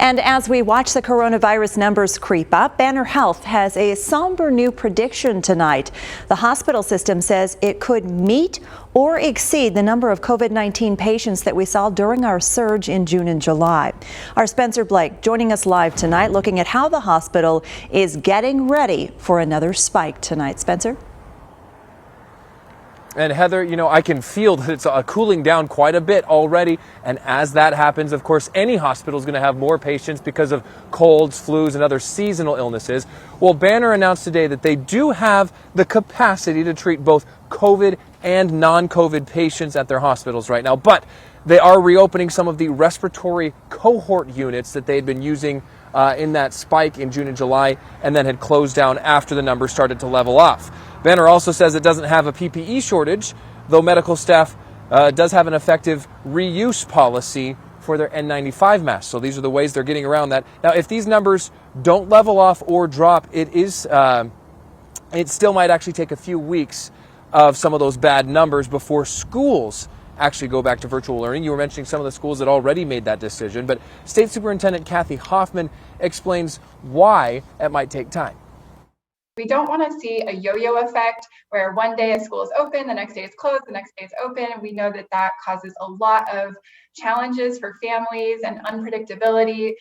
And as we watch the coronavirus numbers creep up, Banner Health has a somber new prediction tonight. The hospital system says it could meet or exceed the number of COVID-19 patients that we saw during our surge in June and July. Our Spencer Blake joining us live tonight, looking at how the hospital is getting ready for another spike tonight. Spencer? And Heather, I can feel that it's cooling down quite a bit already. And as that happens, of course, any hospital is going to have more patients because of colds, flus, and other seasonal illnesses. Well, Banner announced today that they do have the capacity to treat both COVID and non-COVID patients at their hospitals right now. But they are reopening some of the respiratory cohort units that they had been using in that spike in June and July, and then had closed down after the numbers started to level off. Banner also says it doesn't have a PPE shortage, though medical staff does have an effective reuse policy for their N95 masks. So these are the ways they're getting around that. Now, if these numbers don't level off or drop, it still might actually take a few weeks of some of those bad numbers before schools actually go back to virtual learning. You were mentioning some of the schools that already made that decision, but State Superintendent Kathy Hoffman explains why it might take time. We don't want to see a yo-yo effect where one day a school is open, the next day it's closed, the next day it's open. We know that that causes a lot of challenges for families and unpredictability.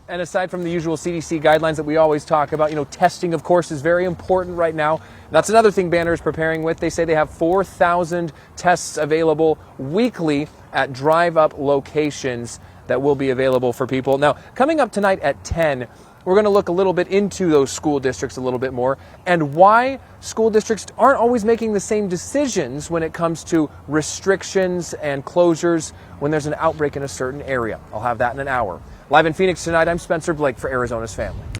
And aside from the usual CDC guidelines that we always talk about, testing, of course, is very important right now. That's another thing Banner is preparing with. They say they have 4,000 tests available weekly at drive-up locations that will be available for people. Now, coming up tonight at 10, we're going to look a little bit into those school districts a little bit more and why school districts aren't always making the same decisions when it comes to restrictions and closures when there's an outbreak in a certain area. I'll have that in an hour. Live in Phoenix tonight, I'm Spencer Blake for Arizona's Family.